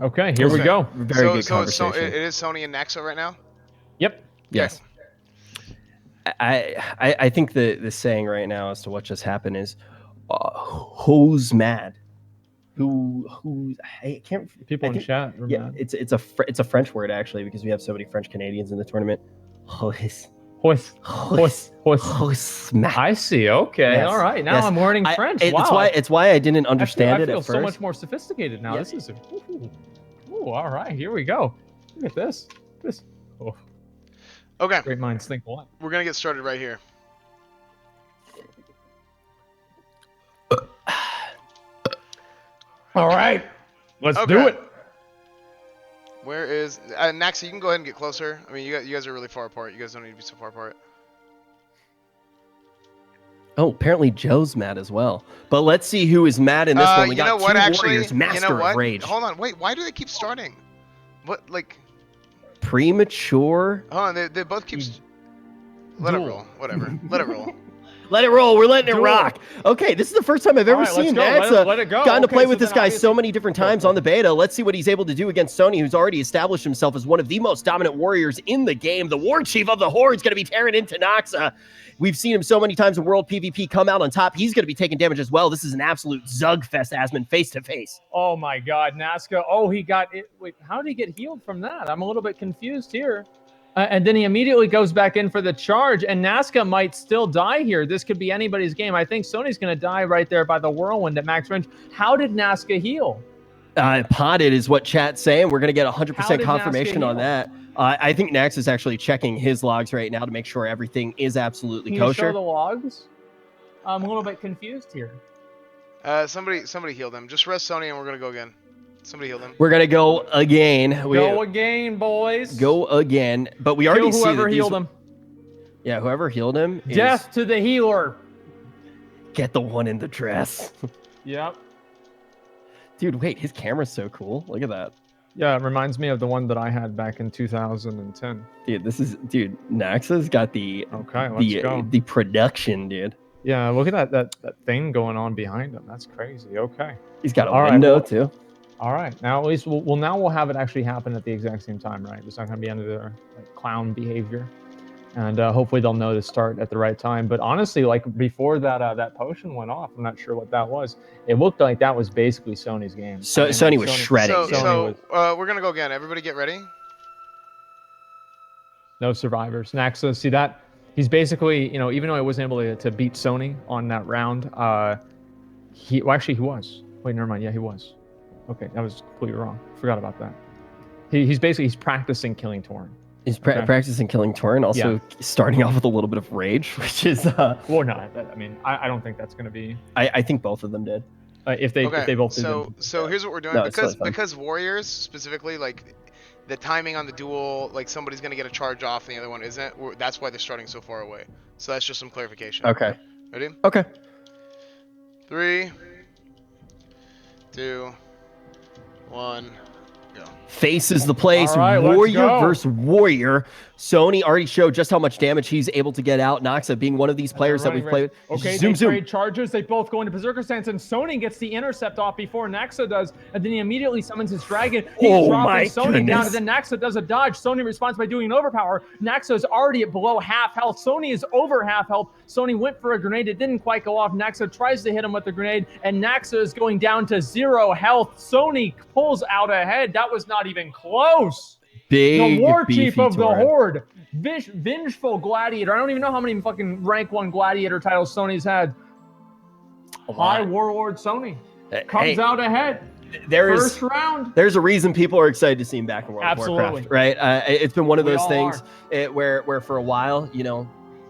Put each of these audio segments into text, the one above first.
Okay, here we go. Very good so conversation. it is Sony and Naxo right now? Yep. Yes. I think the saying right now as to what just happened is, who's mad? Who I can't. People in chat. Yeah, mad. it's a French word actually because we have so many French Canadians in the tournament. Who's mad? I see. Okay. Yes. All right. Now Yes. I'm learning French. Wow. It's why I didn't understand I it feel at first. so much more sophisticated now. Yeah. This is. Ooh, all right. Here we go. Look at this. Oh, Okay. great minds think alike. We're gonna get started right here. All right. Let's Okay. do it. Where is Naxa? You can go ahead and get closer. I mean, you guys are really far apart. You guys don't need to be so far apart. Oh, apparently Joe's mad as well. But let's see who is mad in this one. We got two warriors, master of rage. Hold on, wait. Why do they keep starting? What, like? Premature. Oh, they both keep. Let it roll. Whatever. Let it roll. Let it roll. We're letting it rock. Okay, this is the first time I've ever seen Naxa gotten to play with this guy so many different times on the beta. Let's see what he's able to do against Sony, who's already established himself as one of the most dominant warriors in the game. The war chief of the Horde is going to be tearing into Naxa. We've seen him so many times in World PvP come out on top. He's going to be taking damage as well. This is an absolute Zug fest, Asmon, face to face. Oh my God, Nazca. Oh, he got it. Wait, how did he get healed from that? I'm a little bit confused here. And then he immediately goes back in for the charge, and Nazca might still die here. This could be anybody's game. I think Sony's going to die right there by the whirlwind at max range. How did Nazca heal? Potted is what chat's saying. We're going to get 100% confirmation on that. I think Nax is actually checking his logs right now to make sure everything is absolutely kosher. Can you show the logs? I'm a little bit confused here. Somebody healed him. Just rest Sony, and we're going to go again. Somebody healed him. We're going to go again. Go again, boys. Go again. But we already see whoever healed him. Yeah, whoever healed him. Death to the healer. Get the one in the dress. Yep. Dude, wait, his camera's so cool. Look at that. Yeah, it reminds me of the one that I had back in 2010. Dude, Naxa's got the production, dude. Yeah, look at that thing going on behind him. That's crazy. Okay. He's got a window too. All right. Now at least we'll have it actually happen at the exact same time, right? It's not going to be under their clown behavior, and hopefully they'll know to start at the right time. But honestly, like before that potion went off, I'm not sure what that was. It looked like that was basically Sony's game. So Sony was shredding. We're gonna go again. Everybody get ready. No survivors. Naxa, see that? He's basically, even though I wasn't able to beat Sony on that round, he was. Wait, never mind. Yeah, he was. Okay, that was completely wrong. Forgot about that. He's practicing killing Torn. He's practicing killing Torn, also starting off with a little bit of rage, which is well, no, I mean, I don't think that's going to be. I think both of them did. If they both did. So here's what we're doing, because warriors specifically, like the timing on the duel, like somebody's going to get a charge off and the other one isn't. That's why they're starting so far away. So that's just some clarification. Okay. Ready? Okay. 3, 2, 1, go. Faces the place. All right, warrior versus warrior. Sony already showed just how much damage he's able to get out. Naxa being one of these players that we've played with. Okay, they trade charges. They both go into Berserker stance, and Sony gets the intercept off before Naxa does, and then he immediately summons his dragon. He's dropping Sony down, and then Naxa does a dodge. Sony responds by doing an overpower. Naxa is already at below half health. Sony is over half health. Sony went for a grenade. It didn't quite go off. Naxa tries to hit him with the grenade, and Naxa is going down to 0 health. Sony pulls out ahead. That was not even close. Big, the war chief of the Horde. Vengeful Gladiator. I don't even know how many fucking rank 1 Gladiator titles Sony's had. High Warlord Sony comes out ahead. First round. There's a reason people are excited to see him back in World of Warcraft, right? It's been one of those things where for a while,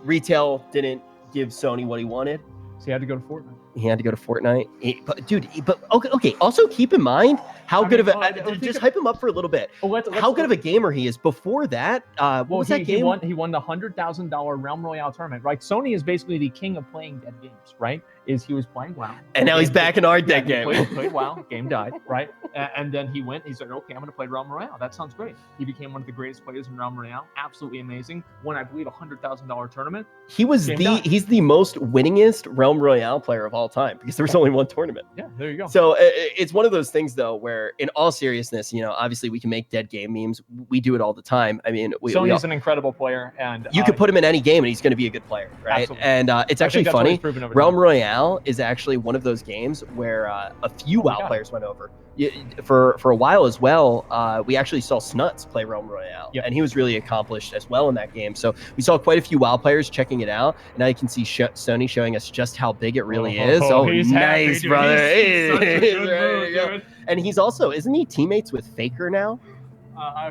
retail didn't give Sony what he wanted. So he had to go to Fortnite. He had to go to Fortnite. But okay. Also keep in mind how good of a just hype him up for a little bit. How good of a gamer he is. Before that, what was that game? He won the $100,000 Realm Royale tournament. Right, Sony is basically the king of playing dead games. Right, is he was playing WoW. And now he's back in our deck game. Played WoW, game died, right? And then he went, he's like, okay, I'm going to play Realm Royale. That sounds great. He became one of the greatest players in Realm Royale. Absolutely amazing. Won, I believe, $100,000 tournament. He's the most winningest Realm Royale player of all time because there was only one tournament. Yeah, there you go. So it's one of those things, though, where in all seriousness, you know, obviously we can make dead game memes. We do it all the time. I mean, Sony's an incredible player, and you could put him in any game and he's going to be a good player, right? Absolutely. And it's actually funny. Realm Royale is actually one of those games where a few WoW players went over. For a while as well, we actually saw Snuts play Realm Royale, and he was really accomplished as well in that game. So we saw quite a few WoW players checking it out. And now you can see Sony showing us just how big it really is. Oh, nice, happy, brother. And he's also, isn't he teammates with Faker now?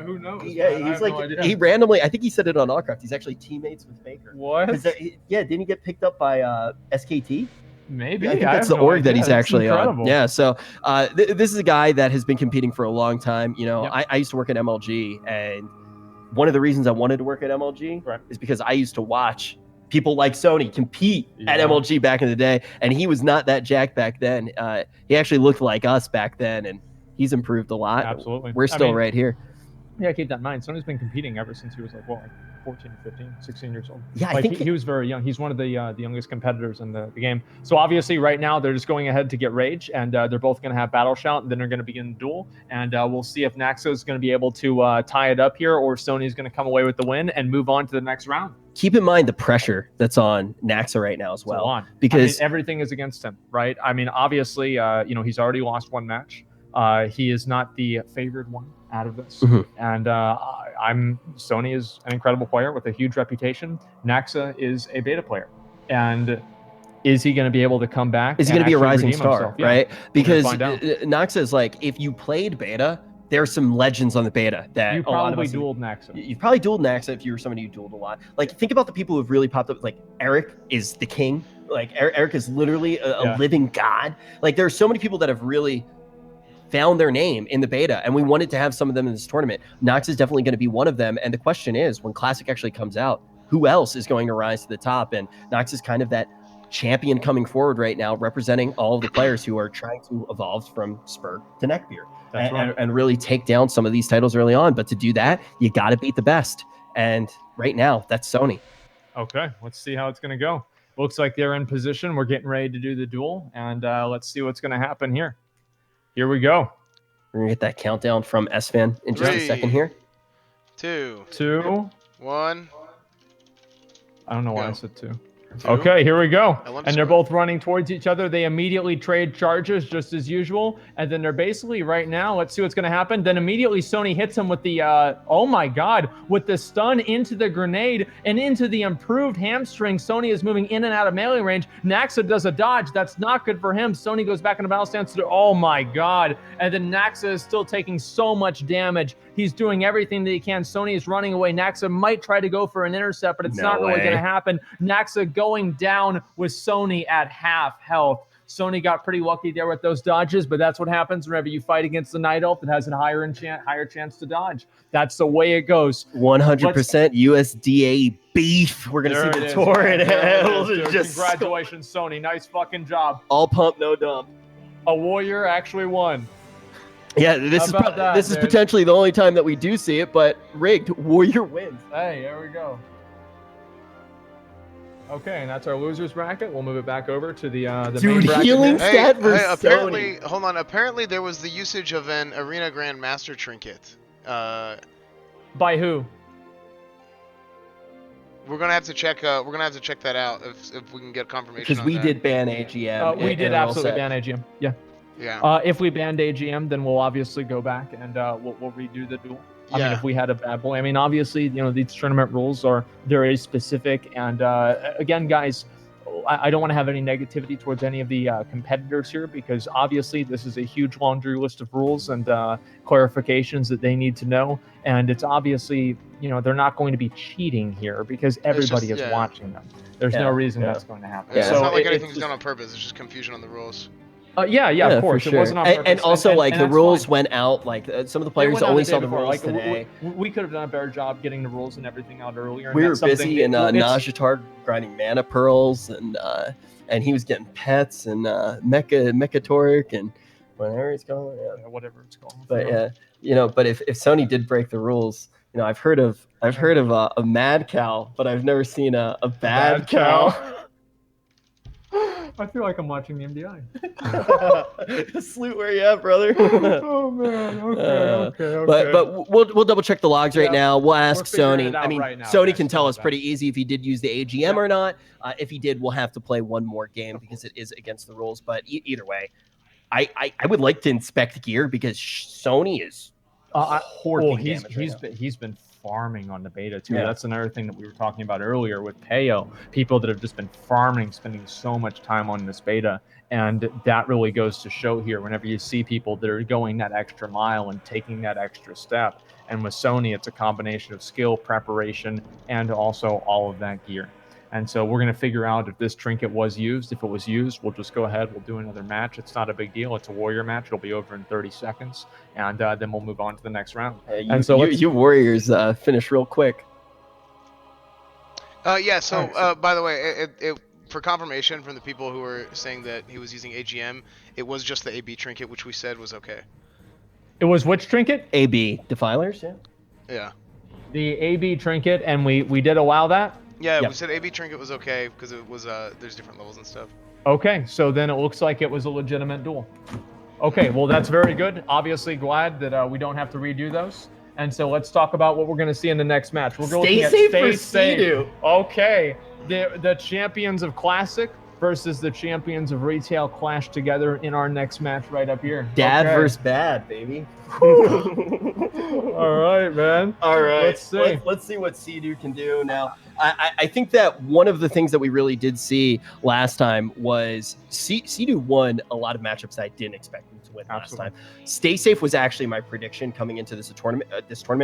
Who knows? Yeah, he's like, he randomly, I think he said it on Allcraft, he's actually teammates with Faker. What? Didn't he get picked up by SKT? Maybe. Yeah, I think that's the org that he's actually on. Yeah, so this is a guy that has been competing for a long time. You know, I used to work at MLG, and one of the reasons I wanted to work at MLG is because I used to watch people like Sony compete at MLG back in the day, and he was not that jacked back then. He actually looked like us back then, and he's improved a lot. Absolutely. We're still right here. Yeah, keep that in mind. Sony's been competing ever since he was like, 14, 15, 16 years old. Yeah, I think he was very young. He's one of the youngest competitors in the game. So obviously right now they're just going ahead to get Rage, and they're both going to have Battle Shout, and then they're going to begin the duel. And we'll see if Naxo is going to be able to tie it up here, or Sony's going to come away with the win and move on to the next round. Keep in mind the pressure that's on Naxo right now as well. Because everything is against him, right? I mean, obviously, he's already lost one match. He is not the favored one out of this. And Sony is an incredible player with a huge reputation. Naxa is a beta player. And is he going to be able to come back? Is he going to be a rising star, right? Because Naxa is like, if you played beta, there's some legends on the beta that you probably dueled Naxa. You've probably dueled Naxa if you were somebody who dueled a lot. Like, think about the people who've really popped up. Like, Eric is the king. Like, Eric is literally a living god. Like, there are so many people that have really found their name in the beta, and we wanted to have some of them in this tournament. Nox is definitely going to be one of them, and the question is, when Classic actually comes out, who else is going to rise to the top? And Nox is kind of that champion coming forward right now, representing all of the players who are trying to evolve from Spur to Neckbeard and really take down some of these titles early on. But to do that, you got to beat the best, and right now that's Sony. Okay, let's see how it's going to go. Looks like they're in position. We're getting ready to do the duel, and let's see what's going to happen here. Here we go. We're going to get that countdown from Esfand in just a second here. 2, 1. I don't know why I said 2. Okay, here we go. And they're both running towards each other. They immediately trade charges just as usual. And then they're basically right now, let's see what's going to happen. Then immediately Sony hits him with the, oh my God, with the stun into the grenade and into the improved hamstring. Sony is moving in and out of melee range. Naxa does a dodge. That's not good for him. Sony goes back into battle stance. Oh my God. And then Naxa is still taking so much damage. He's doing everything that he can. Sony is running away. Naxa might try to go for an intercept, but it's not really going to happen. Naxa going down with Sony at half health. Sony got pretty lucky there with those dodges, but that's what happens whenever you fight against the Night Elf that has a higher chance to dodge. That's the way it goes. 100% USDA beef. We're going to see the torrent. Congratulations, Sony. Nice fucking job. All pump, no dump. A warrior actually won. Yeah, this is potentially the only time that we do see it, but rigged. Warrior wins. Hey, there we go. Okay, and that's our losers bracket. We'll move it back over to the main bracket. Healing stat versus apparently, hold on. Apparently, there was the usage of an Arena Grand Master trinket. By who? We're gonna have to check. We're gonna have to check that out if we can get confirmation. Because we did ban AGM. We did absolutely ban AGM. Yeah. Yeah. If we banned AGM, then we'll obviously go back and we'll redo the duel. I mean, if we had a bad boy. I mean, obviously, these tournament rules are very specific. And again, guys, I don't want to have any negativity towards any of the competitors here, because obviously this is a huge laundry list of rules and clarifications that they need to know. And it's obviously, they're not going to be cheating here because everybody is watching them. There's no reason that's going to happen. Yeah, so it's not like anything's done on purpose. It's just confusion on the rules. Yeah, of course. For sure. It wasn't on purpose. And also, and the rules went out. Like some of the players only saw the rules today. We could have done a better job getting the rules and everything out earlier. We were busy, and Najatar grinding mana pearls, and he was getting pets and Mechatoric and whatever it's called. Yeah, whatever it's called. But but if Sony did break the rules, I've heard of a mad cow, but I've never seen a bad cow. I feel like I'm watching the MDI. Salute, where you at, brother? Oh man, okay. But we'll double check the logs right now. We'll ask Sony. I mean, right now, Sony can tell us pretty easy if he did use the AGM or not. If he did, we'll have to play one more game because it is against the rules. But either way, I would like to inspect gear because Sony is he's been farming on the beta too. Yeah. That's another thing that we were talking about earlier with Payo. People that have just been farming, spending so much time on this beta, and that really goes to show here. Whenever you see people that are going that extra mile and taking that extra step, and with Sony, it's a combination of skill, preparation, and also all of that gear. And so we're going to figure out if this trinket was used. If it was used, we'll just go ahead. We'll do another match. It's not a big deal. It's a warrior match. It'll be over in 30 seconds. And then we'll move on to the next round. You warriors finish real quick. Yeah, so by the way, for confirmation from the people who were saying that he was using AGM, it was just the AB trinket, which we said was okay. It was which trinket? AB. Defilers, yeah. Yeah. The AB trinket, and we did allow that? Yeah, we said AB trinket was okay because it was there's different levels and stuff. Okay, so then it looks like it was a legitimate duel. Okay, well that's very good. Obviously glad that we don't have to redo those. And so let's talk about what we're going to see in the next match. We're going to stay safe. Okay, the champions of Classic versus the champions of Retail clash together in our next match right up here. Dad versus bad, baby. All right, man. All right. Let's see. Let's see what Sea-Doo can do now. I think that one of the things that we really did see last time was Sea-Doo won a lot of matchups that I didn't expect him to win last time. Stay Safe was actually my prediction coming into this tournament,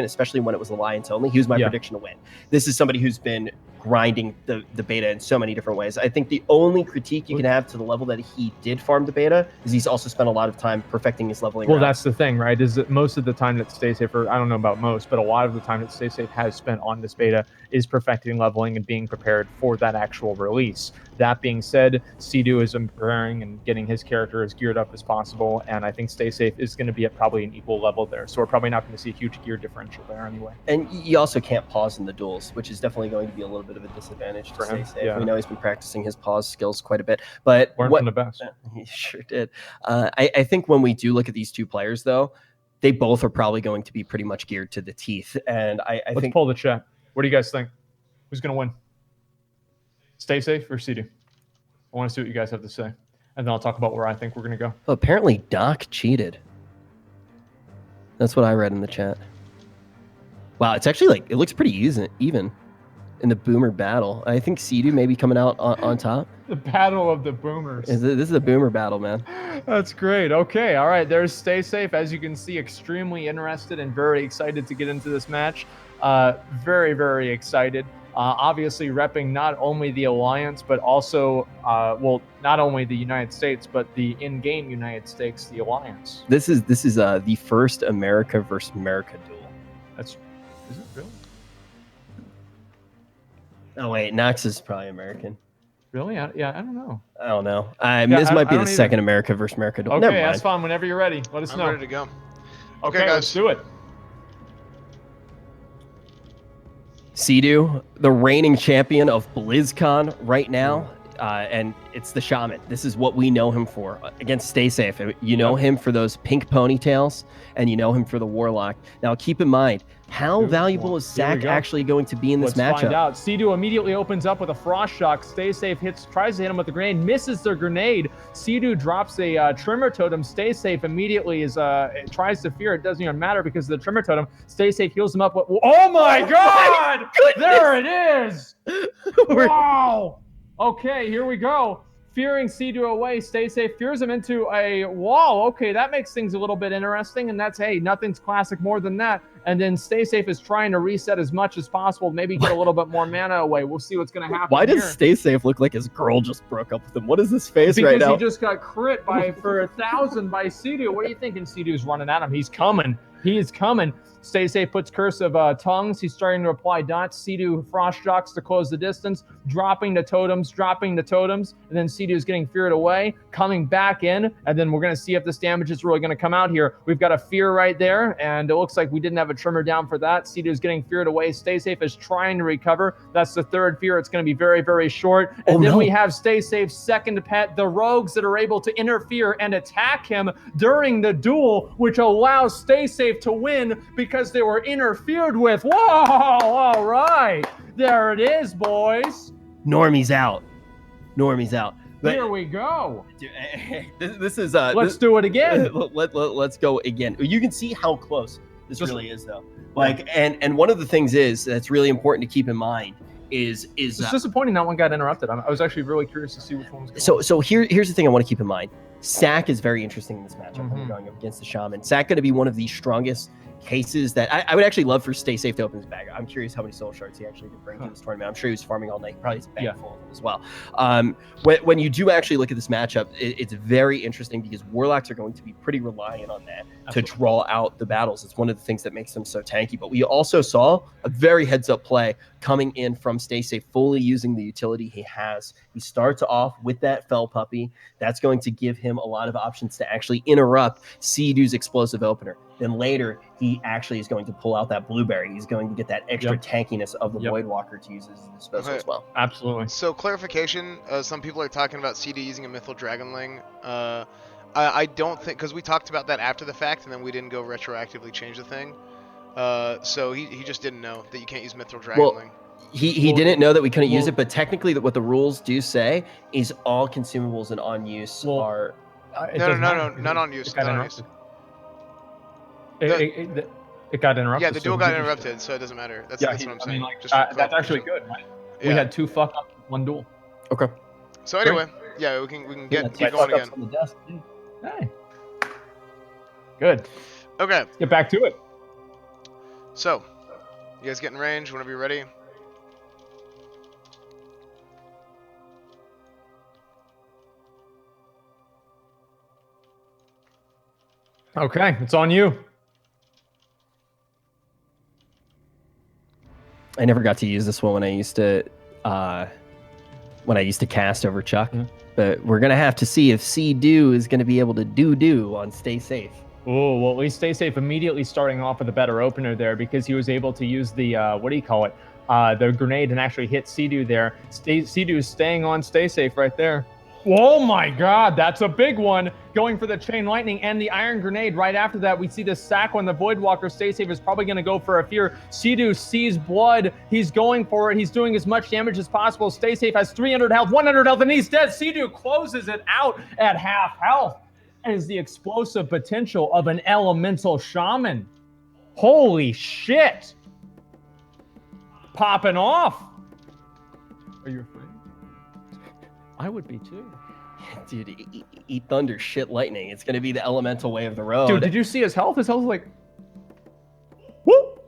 especially when it was Alliance only. He was my prediction to win. This is somebody who's been grinding the beta in so many different ways. I think the only critique you can have to the level that he did farm the beta is he's also spent a lot of time perfecting his leveling. Well, that's the thing, right? Is that most of the time that Stay Safe, or I don't know about most, but a lot of the time that Stay Safe has spent on this beta is perfecting leveling and being prepared for that actual release. That being said, Sea-Doo is preparing and getting his character as geared up as possible, and I think Stay Safe is going to be at probably an equal level there. So we're probably not going to see a huge gear differential there anyway. And you also can't pause in the duels, which is definitely going to be a little bit of a disadvantage to Stay Safe. We know he's been practicing his pause skills quite a bit, but learned from the best. He sure did. I think when we do look at these two players, though, they both are probably going to be pretty much geared to the teeth. And Let's pull the chat. What do you guys think? Who's going to win? Stay Safe or Sea-Doo? I want to see what you guys have to say. And then I'll talk about where I think we're going to go. Oh, apparently Doc cheated. That's what I read in the chat. Wow, it's actually it looks pretty even in the boomer battle. I think Sea-Doo may be coming out on top. The battle of the boomers. This is a boomer battle, man. That's great. Okay, all right. There's Stay Safe. As you can see, extremely interested and very excited to get into this match. Very, very excited. Obviously repping not only the Alliance, but also, not only the United States, but the in-game United States, the Alliance. This is the first America versus America duel. Is it really? Oh wait, Nox is probably American. Really? I don't know. I don't know. This might be the second America versus America duel. Okay, Esfand, whenever you're ready, let us know. I'm ready to go. Okay, guys, let's do it. Sea-Doo, the reigning champion of BlizzCon right now, and it's the Shaman. This is what we know him for. Against Stay Safe, you know him for those pink ponytails, and you know him for the Warlock. Now, keep in mind, how valuable is Zac actually going to be in this matchup? Let's find out. Sea-Doo immediately opens up with a Frost Shock. Stay Safe tries to hit him with the grenade, misses the grenade. Sea-Doo drops a Tremor Totem. Stay Safe immediately tries to fear. It doesn't even matter because of the Tremor Totem. Stay Safe heals him up. Oh my God! My there it is! Wow! Okay, here we go. fearing Sea-Doo away. Stay Safe fears him into a wall. Okay, that makes things a little bit interesting, and that's, hey, nothing's classic more than that. And then Stay Safe is trying to reset as much as possible, maybe get a little bit more mana away. We'll see what's going to happen. Why does Stay Safe look like his girl just broke up with him? What is his face right now? Because he just got crit for 1,000 by Sea-Doo. What are you thinking? Sea-Doo's running at him. He's coming. He is coming. Stay Safe puts Curse of Tongues. He's starting to apply dots. Sea-Doo Frost Jocks to close the distance, dropping the totems, and then Sea-Doo's getting feared away, coming back in, and then we're going to see if this damage is really going to come out here. We've got a fear right there, and it looks like we didn't have a trimmer down for that. Sea-Doo's getting feared away. Stay Safe is trying to recover. That's the third fear. It's going to be very, very short. And then we have Stay Safe's second pet, the rogues that are able to interfere and attack him during the duel, which allows Stay Safe to win because they were interfered with. Whoa, all right. There it is, boys. Normie's out. But here we go. This is let's do it again. Let's go again. You can see how close this really is, though. Like, and one of the things is that's really important to keep in mind is it's disappointing that one got interrupted. I was actually really curious to see which one was going. So here's the thing I want to keep in mind. Sack is very interesting in this matchup when you're going up against the Shaman. Sack going to be one of the strongest cases that I would actually love for Stay Safe to open his bag. I'm curious how many soul shards he actually did bring to this tournament. I'm sure he was farming all night. He probably has a bag full of them as well. When you do actually look at this matchup, it's very interesting because Warlocks are going to be pretty reliant on that to draw out the battles. It's one of the things that makes them so tanky. But we also saw a very heads-up play coming in from Stay Safe, fully using the utility he has. He starts off with that Fell Puppy. That's going to give him a lot of options to actually interrupt Sea-Doo's explosive opener. Then later, he actually is going to pull out that Blueberry. He's going to get that extra tankiness of the Voidwalker to use as a disposal as well. Absolutely. So clarification, some people are talking about CD using a Mythal Dragonling. I don't think, because we talked about that after the fact, and then we didn't go retroactively change the thing. So he just didn't know that you can't use Mythal Dragonling. Well, he didn't know that we couldn't use it, but technically what the rules do say is all consumables and on use are... No, not on use. Not on use. It got interrupted. Yeah, the duel got interrupted, so it doesn't matter. That's what I'm saying. That's actually good. Right? We had 2 fuck up one duel. Okay. So anyway, we can keep going again. On the desk. Hey. Good. Okay. Let's get back to it. So, you guys get in range whenever you're ready. Okay, it's on you. I never got to use this one when I used to cast over Chuck, but we're gonna have to see if Sea-Doo is gonna be able to do on Stay Safe. Oh, well, at least Stay Safe immediately starting off with a better opener there because he was able to use the the grenade and actually hit Sea-Doo there. Sea-Doo staying on Stay Safe right there. Oh my God, that's a big one. Going for the Chain Lightning and the Iron Grenade. Right after that, we see the sack on the Voidwalker. Stay Safe is probably going to go for a fear. Sea-Doo sees blood. He's going for it. He's doing as much damage as possible. Stay Safe has 300 health, 100 health, and he's dead. Sea-Doo closes it out at half health. Is the explosive potential of an Elemental Shaman. Holy shit. Popping off. Are you afraid? I would be too. Dude, eat thunder, shit lightning. It's going to be the elemental way of the road. Dude, did you see his health? His health was like... Whoop!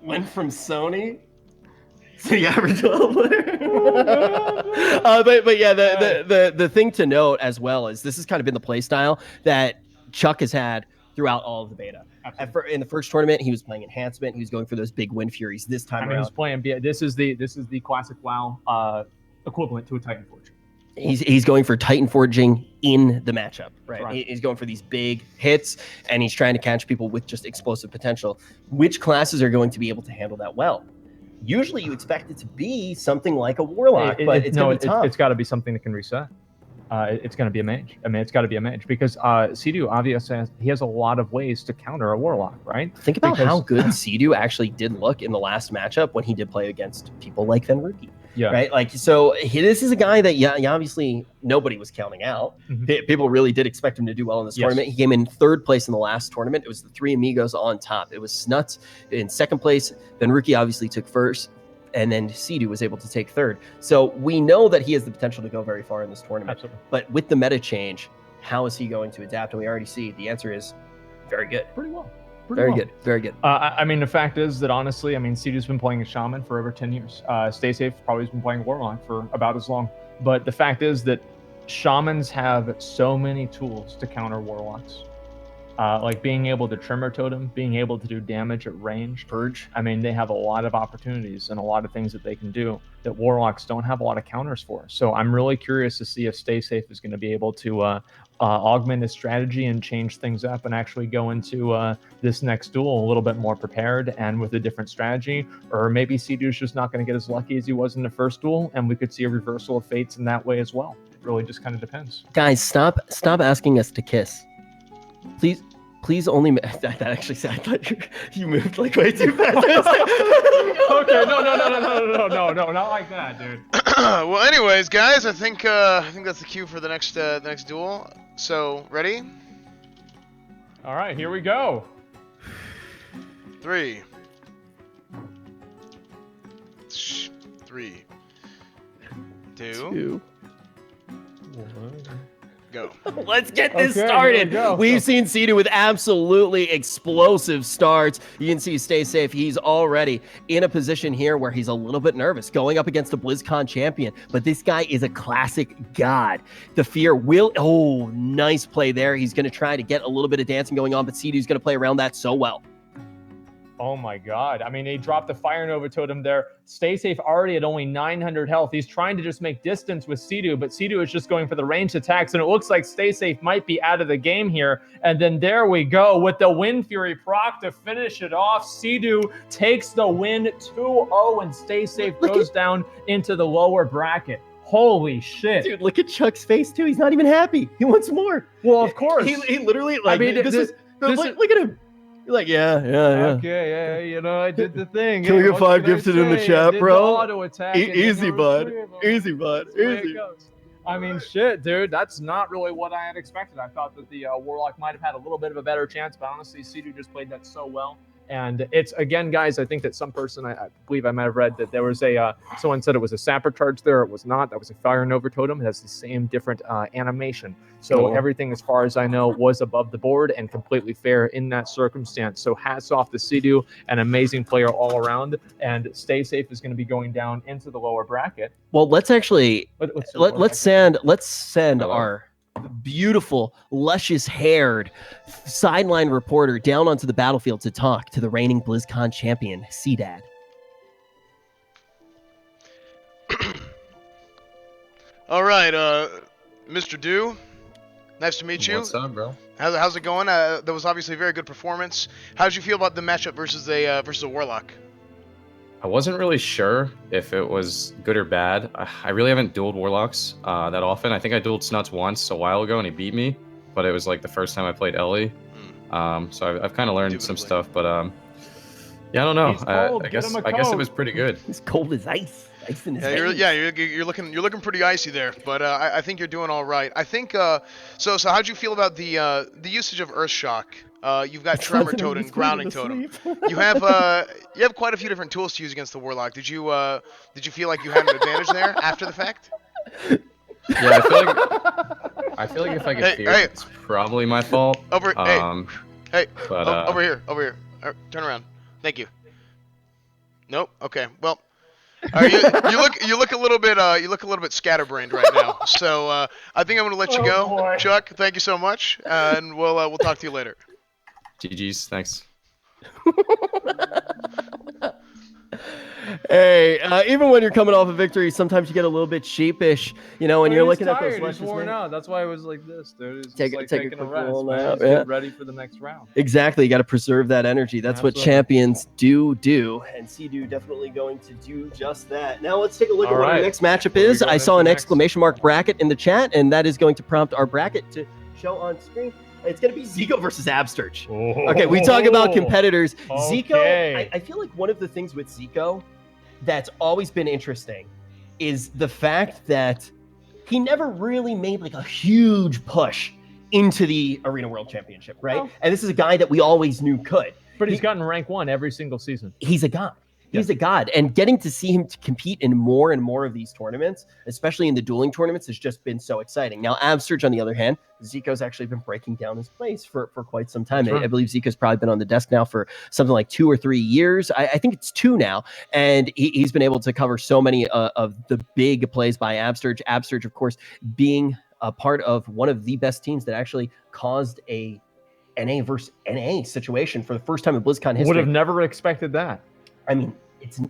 Went from Sony to the average WoW player. But yeah, the thing to note as well is this has kind of been the play style that Chuck has had throughout all of the beta. In the first tournament, he was playing Enhancement. He was going for those big Wind Furies. This time around, he's playing... This is the classic WoW equivalent to a Titan Forge. He's going for Titan Forging in the matchup, right? Correct. He's going for these big hits, and he's trying to catch people with just explosive potential. Which classes are going to be able to handle that well? Usually you expect it to be something like a Warlock, but it's going to be tough. It's got to be something that can reset. It's going to be a mage. I mean, it's got to be a mage because Sea-Doo obviously has a lot of ways to counter a Warlock, right? Think about how good Sea-Doo actually did look in the last matchup when he did play against people like Venruki. Yeah. Right. Like, so this is a guy that obviously nobody was counting out. People really did expect him to do well in this tournament. He came in 3rd place in the last tournament. It was the 3 amigos on top. It was Snuts in 2nd place. Then Rookie obviously took first. and then Sea-Doo was able to take third. So we know that he has the potential to go very far in this tournament. Absolutely. But with the meta change, how is he going to adapt? And we already see the answer is very good. Pretty well. Very good. Very good. I mean, the fact is that honestly, I mean, Sea-Doo's been playing a Shaman for over 10 years. Stay Safe probably has been playing Warlock for about as long. But the fact is that Shamans have so many tools to counter Warlocks. Like being able to Tremor Totem, being able to do damage at range. Purge. I mean, they have a lot of opportunities and a lot of things that they can do that Warlocks don't have a lot of counters for. So I'm really curious to see if Stay Safe is going to be able to augment his strategy and change things up and actually go into this next duel a little bit more prepared and with a different strategy. Or maybe Sea-Doo's just not going to get as lucky as he was in the first duel, and we could see a reversal of fates in that way as well. It really just kind of depends. Guys, stop asking us to kiss. Please only. That actually sounded you moved like way too fast. Okay, no, not like that, dude. Well, anyways, guys, I think that's the cue for the next duel. So, ready? All right, here we go. 3, 2, 1, go. Let's get this started. We've seen Sea-Doo with absolutely explosive starts. You can see Stay Safe. He's already in a position here where he's a little bit nervous going up against the BlizzCon champion. But this guy is a classic god. The fear will... Oh, nice play there. He's going to try to get a little bit of dancing going on, but Sea-Doo's going to play around that so well. Oh my god. I mean, he dropped the Fire Nova Totem there. Stay Safe already at only 900 health. He's trying to just make distance with Sea-Doo, but Sea-Doo is just going for the ranged attacks, and it looks like Stay Safe might be out of the game here. And then there we go with the Wind Fury proc to finish it off. Sea-Doo takes the win 2-0, and Stay Safe goes down into the lower bracket. Holy shit. Dude, look at Chuck's face, too. He's not even happy. He wants more. Well, of course. He literally, like, I mean, look at him. You're like, yeah. Okay, yeah, you know, I did the thing. Can we get 5 gifted in the chat, bro? Auto attack Easy, bud. Easy, bud. Easy. I mean, shit, dude, that's not really what I had expected. I thought that the Warlock might have had a little bit of a better chance, but honestly, Sea-Doo just played that so well. And it's, again, guys, I think that some person, I believe I might have read that there was someone said it was a sapper charge there. It was not. That was a Fire Nova Totem. It has the same different animation. So everything, as far as I know, was above the board and completely fair in that circumstance. So hats off to Sea-Doo, an amazing player all around. And Stay Safe is going to be going down into the lower bracket. Well, let's actually, let's send our beautiful, luscious-haired sideline reporter down onto the battlefield to talk to the reigning BlizzCon champion, C-Dad. All right, Mr. Dew, nice to meet you. What's up, bro? How's it going? That was obviously a very good performance. How'd you feel about the matchup versus a Warlock? I wasn't really sure if it was good or bad. I really haven't dueled Warlocks that often. I think I dueled Snuts once a while ago and he beat me, but it was like the first time I played Ellie. So I've kind of learned some stuff, but yeah, I don't know. I guess it was pretty good. It's cold as ice. Ice in his you're looking pretty icy there, but I think you're doing all right. I think so how'd you feel about the usage of Earth Shock? You've got Tremor Totem, Grounding Totem. You have quite a few different tools to use against the Warlock. Did you feel like you had an advantage there after the fact? Yeah, I feel like if I get feared, it's probably my fault. Over here. Turn around. Thank you. Nope. Okay. Well, you look a little bit scatterbrained right now. So I think I'm gonna let you go, boy. Chuck. Thank you so much, and we'll talk to you later. GG's, thanks. Hey, even when you're coming off a victory, sometimes you get a little bit sheepish, you know, when you're looking at those luscious. He's worn out. That's why I was like this, dude. He's take taking a rest, man. Get ready for the next round. Exactly. You got to preserve that energy. That's what champions do. And Sea-Doo definitely going to do just that. Now let's take a look at what our next matchup is. I saw an exclamation mark bracket in the chat, and that is going to prompt our bracket to show on screen. It's going to be Zico versus Absturch. Okay, we talk about competitors. Zico, I feel like one of the things with Zico that's always been interesting is the fact that he never really made like a huge push into the Arena World Championship, right? And this is a guy that we always knew could. But he's gotten rank 1 every single season. He's a god. He's a god, and getting to see him to compete in more and more of these tournaments, especially in the dueling tournaments, has just been so exciting. Now, Absurge, on the other hand, Zico's actually been breaking down his plays for quite some time. I believe Zico's probably been on the desk now for something like 2 or 3 years. I think it's 2 now, and he's been able to cover so many of the big plays by Absurge. Absurge, of course, being a part of one of the best teams that actually caused a NA versus NA situation for the first time in BlizzCon history. Would have never expected that. I mean,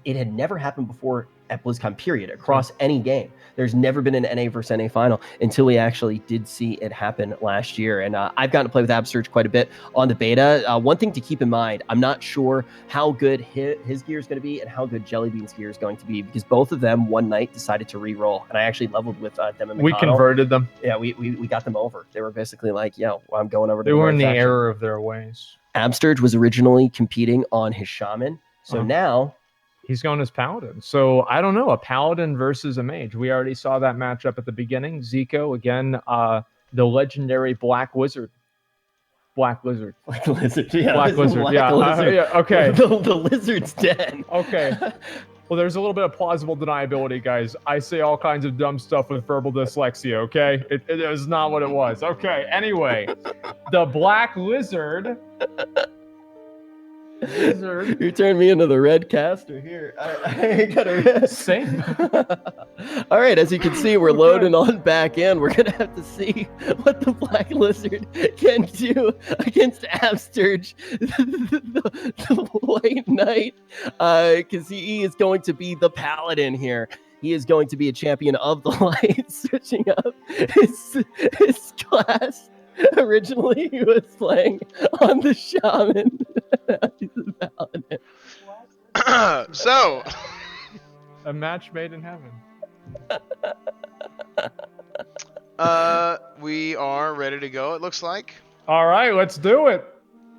it had never happened before at BlizzCon, period, across any game. There's never been an NA versus NA final until we actually did see it happen last year. And I've gotten to play with Absurge quite a bit on the beta. One thing to keep in mind, I'm not sure how good his gear is going to be and how good Jellybean's gear is going to be, because both of them one night decided to re-roll. And I actually leveled with them and McConnell. We converted them. Yeah, we got them over. They were basically like, yo, I'm going over to They were in the faction. error of their ways. Absurge was originally competing on his Shaman. So now he's going as Paladin. So I don't know, a Paladin versus a Mage. We already saw that matchup at the beginning. Zico, again, the legendary Black Wizard. Black Lizard. Black Lizard, yeah. Black Lizard, yeah. Okay. The lizard's den. Okay. Well, there's a little bit of plausible deniability, guys. I say all kinds of dumb stuff with verbal dyslexia, okay? It is not what it was. Okay, anyway. The Black Lizard... You turned me into the red caster here. I got a same. All right, as you can see, we're loading on back in. We're gonna have to see what the Black Lizard can do against Absurge, the White Knight, because he is going to be the Paladin here. He is going to be a champion of the light, switching up his class. Originally, he was playing on the Shaman. He's a Paladin. So, a match made in heaven. We are ready to go, it looks like. All right, let's do it.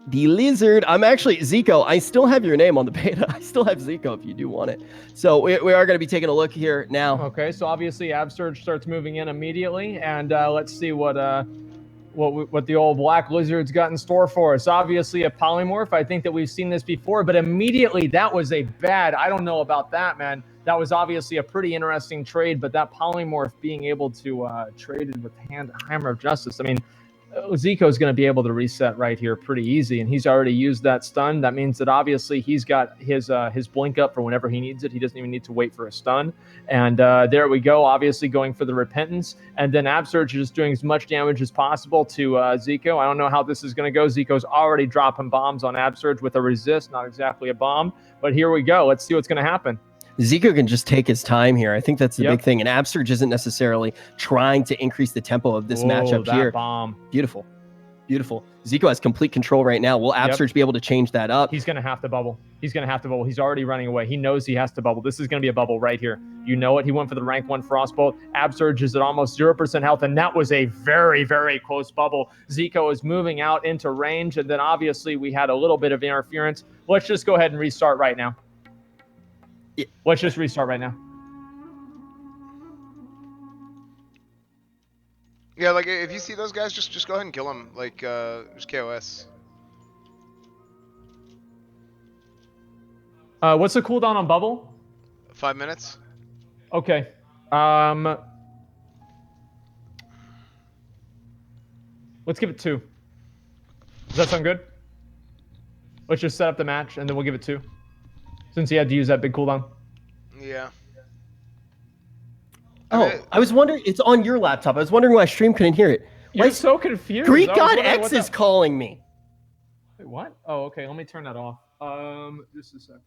The Lizard. I'm actually, Zico, I still have your name on the beta. I still have Zico if you do want it. So we are going to be taking a look here now. Okay, so obviously Absurge starts moving in immediately, and let's see what the old Black Lizard's got in store for us. Obviously a polymorph. I think that we've seen this before, but immediately that was a bad, I don't know about that, man. That was obviously a pretty interesting trade, but that polymorph being able to trade it with Hammer of Justice. I mean, Zico's going to be able to reset right here pretty easy, and he's already used that stun. That means that obviously he's got his blink up for whenever he needs it. He doesn't even need to wait for a stun. And there we go, obviously going for the Repentance. And then Absurge is doing as much damage as possible to Zico. I don't know how this is going to go. Zico's already dropping bombs on Absurge with a resist, not exactly a bomb. But here we go. Let's see what's going to happen. Zico can just take his time here. I think that's the big thing. And Absurge isn't necessarily trying to increase the tempo of this matchup here. Bomb. Beautiful. Beautiful. Zico has complete control right now. Will Absurge be able to change that up? He's going to have to bubble. He's going to have to bubble. He's already running away. He knows he has to bubble. This is going to be a bubble right here. You know it. He went for the rank 1 Frostbolt. Absurge is at almost 0% health, and that was a very, very close bubble. Zico is moving out into range, and then obviously we had a little bit of interference. Let's just go ahead and restart right now. Let's just restart right now. Yeah, like if you see those guys, just go ahead and kill them. Like just KOS. What's the cooldown on bubble? 5 minutes. Okay. Let's give it 2. Does that sound good? Let's just set up the match and then we'll give it 2. Since he had to use that big cooldown. Yeah. Oh, I was wondering, it's on your laptop. I was wondering why stream couldn't hear it. You're so confused. Greek God X is calling me. Wait, what? Oh, okay. Let me turn that off. Just a second.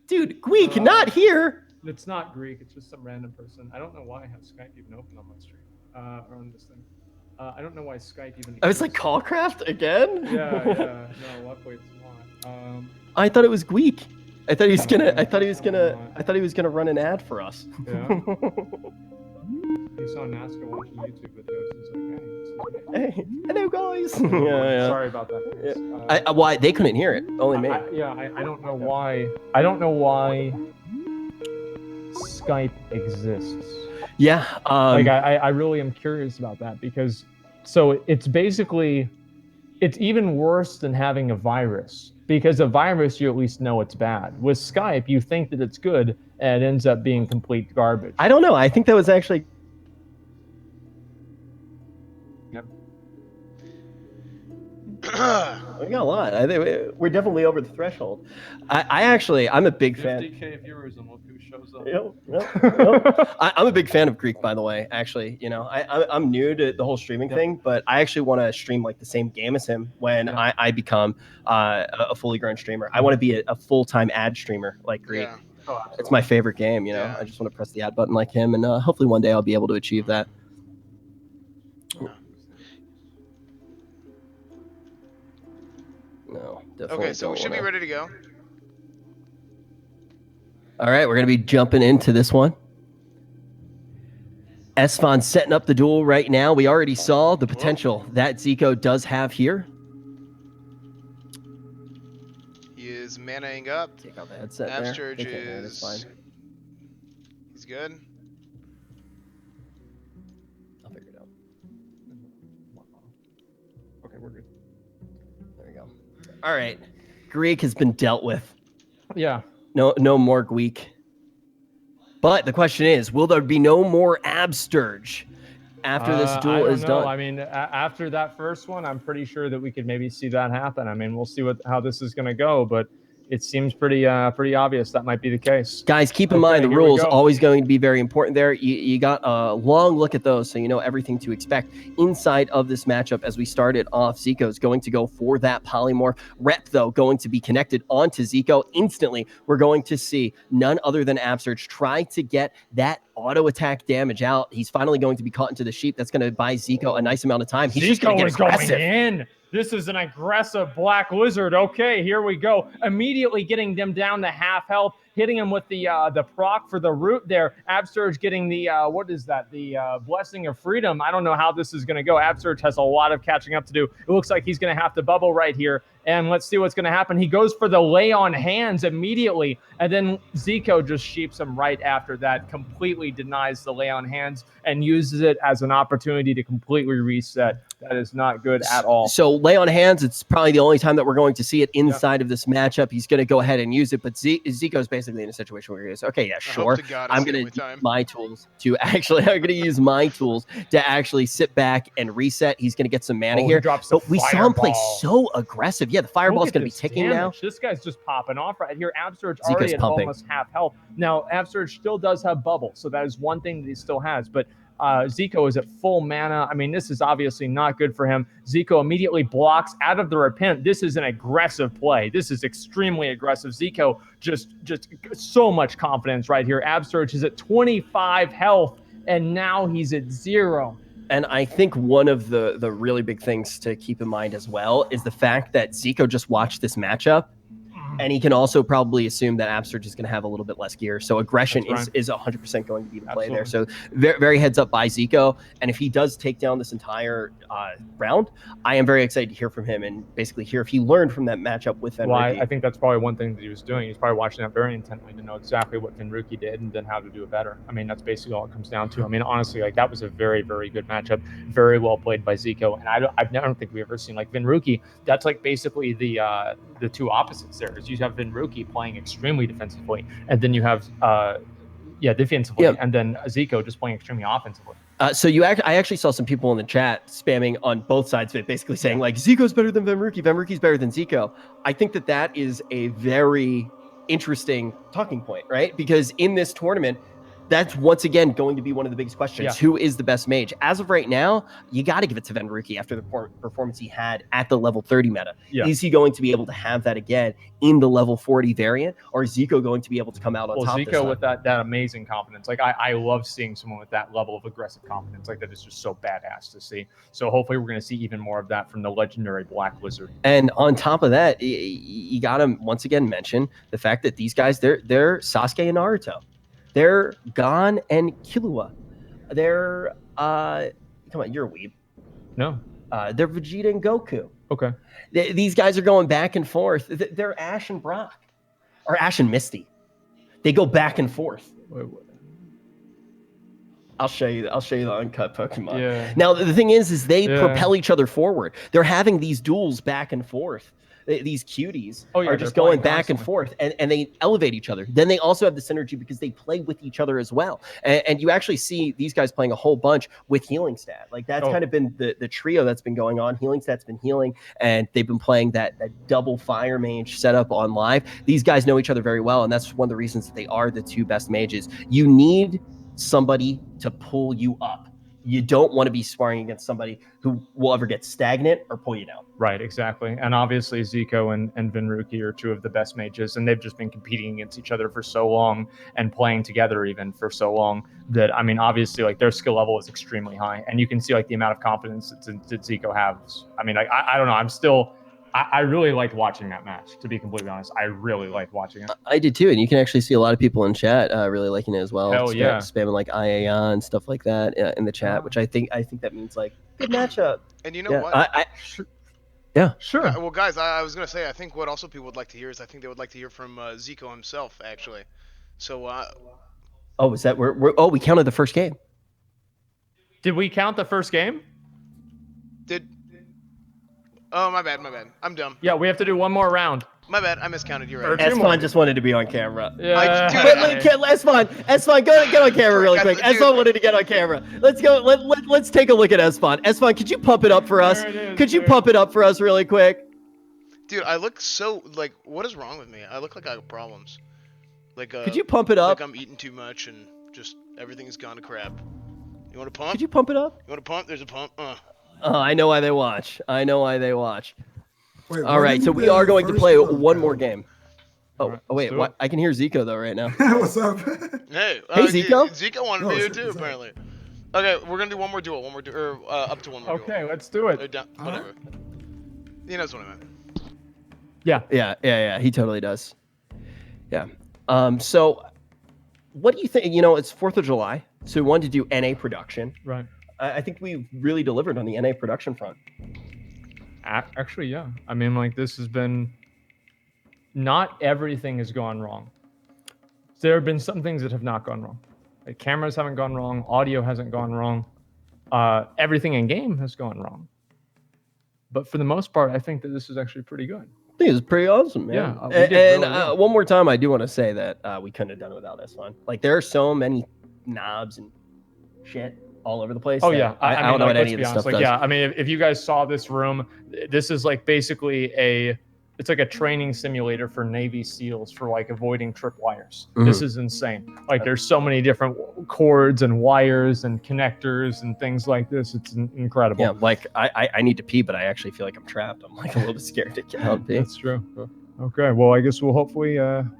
Dude, Greek, not here. It's not Greek. It's just some random person. I don't know why I have Skype even open on my stream. Or on this thing. I don't know why Skype even. I was like, Callcraft again? Yeah. No, luckily it's not. I thought it was Greek. I thought he was gonna run an ad for us. Yeah. He saw NASCAR watching YouTube videos. He's like, hey, hello guys. Sorry about that. Yeah. Why they couldn't hear it? Only me. I don't know why. I don't know why Skype exists. Yeah. I really am curious about that because so it's basically It's even worse than having a virus, because a virus, you at least know it's bad. With Skype, you think that it's good, and it ends up being complete garbage. I don't know. I think that was actually... Yep. We got a lot. I think we're definitely over the threshold. I'm a big fan. 50K viewers and look who shows up. Yep. I'm a big fan of Greek, by the way. Actually, I'm new to the whole streaming thing, but I actually want to stream like the same game as him when I become a fully grown streamer. I want to be a full-time ad streamer like Greek. Yeah. Oh, it's my favorite game. I just want to press the ad button like him, and hopefully one day I'll be able to achieve that. No, definitely. Okay, so we should be ready to go. All right, we're going to be jumping into this one. Esfand setting up the duel right now. We already saw the potential that Zico does have here. He is manaing up. Take out the headset Absturge there. That's fine. He's good. I'll figure it out. Okay, we're good. There we go. All right. Greek has been dealt with. Yeah. No more Greek. But the question is, will there be no more Absturge after this duel is done? I mean, after that first one, I'm pretty sure that we could maybe see that happen. I mean, we'll see how this is going to go, but it seems pretty obvious that might be the case. Guys, keep in mind the rules always going to be very important there. You got a long look at those, so you know everything to expect inside of this matchup. As we started off, Zico's going to go for that polymorph. Rep, though, going to be connected onto Zico. Instantly, we're going to see none other than Absurge try to get that auto attack damage out. He's finally going to be caught into the sheep. That's going to buy Zico a nice amount of time. He's just going to get aggressive. Going in. This is an aggressive Black Wizard. Okay, here we go. Immediately getting them down to half health, hitting him with the proc for the root there. Absurge getting the, what is that? The Blessing of Freedom. I don't know how this is going to go. Absurge has a lot of catching up to do. It looks like he's going to have to bubble right here. And let's see what's going to happen. He goes for the lay on hands immediately. And then Zico just sheeps him right after that, completely denies the lay on hands and uses it as an opportunity to completely reset. That is not good at all. So lay on hands, it's probably the only time that we're going to see it inside of this matchup. He's going to go ahead and use it. But Zico's basically in a situation where he goes, okay, yeah, sure. I'm going to use my tools to actually, sit back and reset. He's going to get some mana here. But we saw him play so aggressive. Yeah, the fireball's going to be ticking now. This guy's just popping off right here. Absurge already at almost half health. Now, Absurge still does have bubble, so that is one thing that he still has. But Zico is at full mana. I mean, this is obviously not good for him. Zico immediately blocks out of the repent. This is an aggressive play. This is extremely aggressive. Zico just so much confidence right here. Absurge is at 25 health, and now he's at 0. And I think one of the really big things to keep in mind as well is the fact that Zico just watched this matchup, and he can also probably assume that Absurge is going to have a little bit less gear. So aggression is 100% going to be the play there. So very, very heads up by Zico. And if he does take down this entire round, I am very excited to hear from him and basically hear if he learned from that matchup with Fenruki. Well, I think that's probably one thing that he was doing. He's probably watching that very intently to know exactly what Fenruki did and then how to do it better. I mean, that's basically all it comes down to. I mean, honestly, like that was a very, very good matchup. Very well played by Zico. And I don't think we've ever seen like Fenruki. That's like basically the two opposites there. You have Fenruki playing extremely defensively, and then you have defensively, and then Zico just playing extremely offensively. So I actually saw some people in the chat spamming on both sides of it, basically saying like Zico's better than Fenruki, Fenruki's better than Zico. I think that is a very interesting talking point, right? Because in this tournament, that's once again going to be one of the biggest questions. Yeah. Who is the best mage? As of right now, you got to give it to Fenruki after the performance he had at the level 30 meta. Yeah. Is he going to be able to have that again in the level 40 variant? Or is Zico going to be able to come out on top this time? Zico with that amazing confidence. Like I love seeing someone with that level of aggressive confidence. Like that is just so badass to see. So hopefully we're going to see even more of that from the legendary Black Wizard. And on top of that, you got to once again mention the fact that these guys, they're Sasuke and Naruto. They're Gon and Killua. They're come on, you're a weeb. No. They're Vegeta and Goku. Okay. These guys are going back and forth. They're Ash and Brock. Or Ash and Misty. They go back and forth. Wait. I'll show you the uncut Pokemon. Yeah. Now the thing is they propel each other forward. They're having these duels back and forth. These cuties are just going back and forth, and they elevate each other. Then they also have the synergy because they play with each other as well. And you actually see these guys playing a whole bunch with healing stat. Like that's kind of been the trio that's been going on. Healing stat's been healing, and they've been playing that double fire mage setup on live. These guys know each other very well, and that's one of the reasons that they are the two best mages. You need somebody to pull you up. You don't want to be sparring against somebody who will ever get stagnant or pull you down. Right, exactly. And obviously Zico and Vinruki are two of the best mages, and they've just been competing against each other for so long and playing together even for so long that, I mean, obviously, like, their skill level is extremely high, and you can see, like, the amount of confidence that Zico has. I mean, like, I don't know. I really liked watching that match, to be completely honest. I really liked watching it. I did too, and you can actually see a lot of people in chat really liking it as well. Hell yeah. Spamming like IAA and stuff like that in the chat, which I think that means like good matchup. And you know what? Yeah, sure. Well, guys, I was gonna say I think what also people would like to hear is I think they would like to hear from Zico himself actually. So. Oh, is that we counted the first game. Did we count the first game? Oh, my bad. I'm dumb. Yeah, we have to do one more round. My bad, I miscounted. You're right. Esfand just wanted to be on camera. Yeah. Esfand, get on camera really quick. Esfand wanted to get on camera. Let's go. Let's take a look at Esfand. Esfand, could you pump it up for us? Could you pump it up for us really quick? Dude, I look so like. What is wrong with me? I look like I have problems. Like. Could you pump it up? Like I'm eating too much and just everything's gone to crap. You want to pump? Could you pump it up? You want to pump? There's a pump. I know why they watch. Wait, all right, so we are going to play one more game. Wait, what? I can hear Zico though right now. What's up? Hey, Zico. Zico wanted to do it too, apparently. Okay, we're gonna do one more duel, or up to one more. Okay, let's do it. Whatever. He knows what I meant. Yeah. He totally does. Yeah. So, what do you think? You know, it's 4th of July, so we wanted to do NA production. Right. I think we really delivered on the NA production front. Actually, yeah. I mean, like, this has been... Not everything has gone wrong. There have been some things that have not gone wrong. Like, cameras haven't gone wrong. Audio hasn't gone wrong. Everything in game has gone wrong. But for the most part, I think that this is actually pretty good. I think it's pretty awesome, man. Yeah, and one more time, I do want to say that we couldn't have done it without Esfand. Like, there are so many knobs and shit all over the place. Oh yeah, I don't know what any of this stuff does. Yeah, I mean, if you guys saw this room, this is like basically it's like a training simulator for Navy SEALs for like avoiding tripwires. Mm-hmm. This is insane. Like, there's so many different cords and wires and connectors and things like this. It's incredible. Yeah, like I need to pee, but I actually feel like I'm trapped. I'm like a little bit scared to get out and pee. That's true. Okay, well, I guess we'll hopefully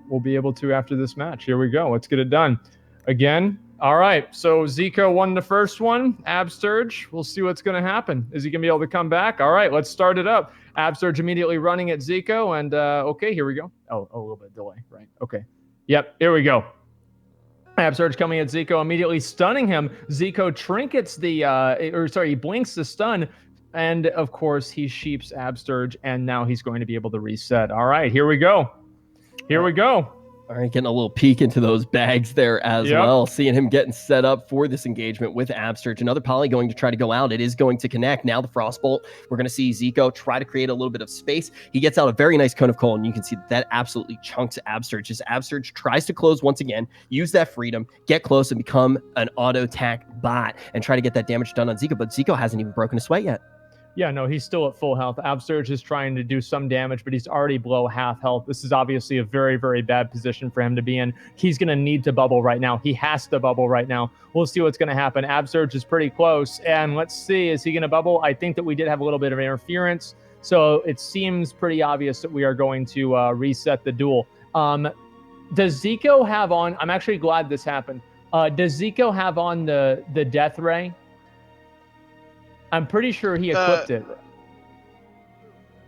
we'll be able to after this match. Here we go. Let's get it done. Again. All right, so Zico won the first one. Absurge, we'll see what's going to happen. Is he going to be able to come back? All right, let's start it up. Absurge immediately running at Zico, and okay, here we go. Oh, a little bit of delay, right? Okay. Yep, here we go. Absurge coming at Zico, immediately stunning him. Zico trinkets he blinks the stun, and of course, he sheeps Absurge, and now he's going to be able to reset. All right, here we go. All right, getting a little peek into those bags there as well. Seeing him getting set up for this engagement with Absurge. Another poly going to try to go out. It is going to connect. Now the Frostbolt. We're going to see Zico try to create a little bit of space. He gets out a very nice Cone of Cold, and you can see that absolutely chunks Absurge. As Absurge tries to close once again, use that freedom, get close, and become an auto-attack bot, and try to get that damage done on Zico. But Zico hasn't even broken a sweat yet. Yeah, no, he's still at full health. Absurge is trying to do some damage, but he's already below half health. This is obviously a very, very bad position for him to be in. He's going to need to bubble right now. He has to bubble right now. We'll see what's going to happen. Absurge is pretty close, and let's see. Is he going to bubble? I think that we did have a little bit of interference, so it seems pretty obvious that we are going to reset the duel. Does Zico have on... I'm actually glad this happened. Does Zico have on the Death Ray? I'm pretty sure he equipped it.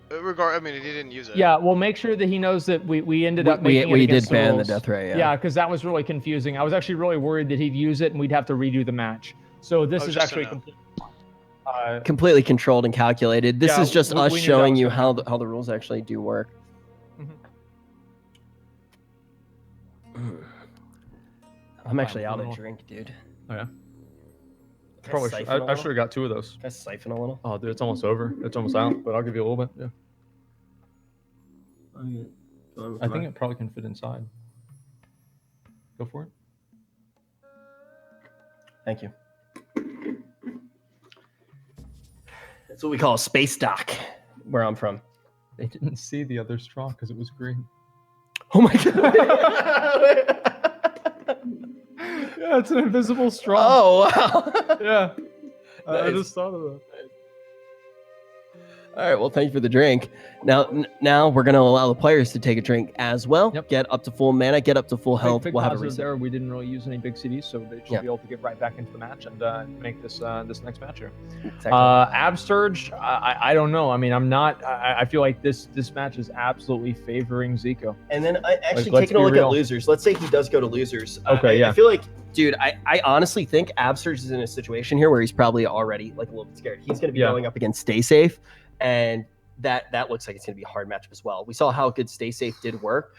I mean, he didn't use it. Yeah, we'll make sure that he knows that we ended up making we it did ban rules. the Death Ray. Yeah, because that was really confusing. I was actually really worried that he'd use it and we'd have to redo the match. So this is actually completely controlled and calculated. This is just us showing you how the rules actually do work. Mm-hmm. I'm actually out of drink, dude. Oh, yeah? Probably I should have got 2 of those. Can I siphon a little? Oh, dude, it's almost over. It's almost out, but I'll give you a little bit. Yeah. I think it probably can fit inside. Go for it. Thank you. That's what we call a space dock, where I'm from. They didn't see the other straw because it was green. Oh my god! Yeah, it's an invisible straw. Oh wow! Yeah, Nice. I just thought of that. All right, well, thank you for the drink. Now we're going to allow the players to take a drink as well. Yep. Get up to full mana, get up to full health. Big we'll have a positive reset. there. We didn't really use any big CDs, so they should be able to get right back into the match and make this this next match here. Exactly. Absurge, I don't know. I mean, I'm not. I feel like this match is absolutely favoring Zico. And then actually let's taking a be look real. at losers. Let's say he does go to losers. Okay, I feel like, dude, I honestly think Absurge is in a situation here where he's probably already like a little bit scared. He's going to be going up against Stay Safe, and that looks like it's going to be a hard matchup as well. We saw how good Stay Safe did work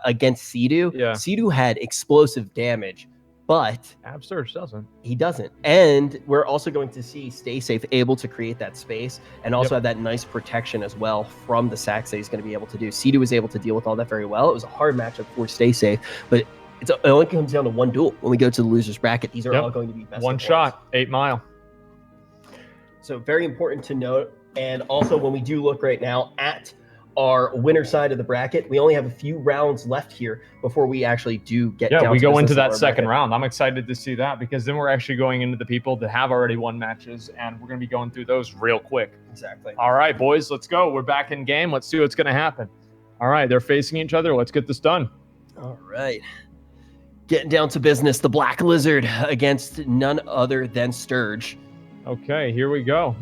against Sea-Doo. Yeah. Sea-Doo had explosive damage, but Absurge doesn't. he doesn't. And we're also going to see Stay Safe able to create that space and also have that nice protection as well from the sacks that he's going to be able to do. Sea-Doo was able to deal with all that very well. It was a hard matchup for Stay Safe, but it only comes down to one duel when we go to the losers bracket. These are all going to be best one of shot, 8 Mile. So very important to note. And also when we do look right now at our winner side of the bracket, we only have a few rounds left here before we actually do get down we to go business into of that our second bracket. round. I'm excited to see that because then we're actually going into the people that have already won matches, and we're going to be going through those real quick. Exactly. All right, boys, let's go. We're back in game. Let's see what's going to happen. All right, they're facing each other. Let's get this done. All right. Getting down to business, the Black Lizard against none other than Sturge. Okay, here we go.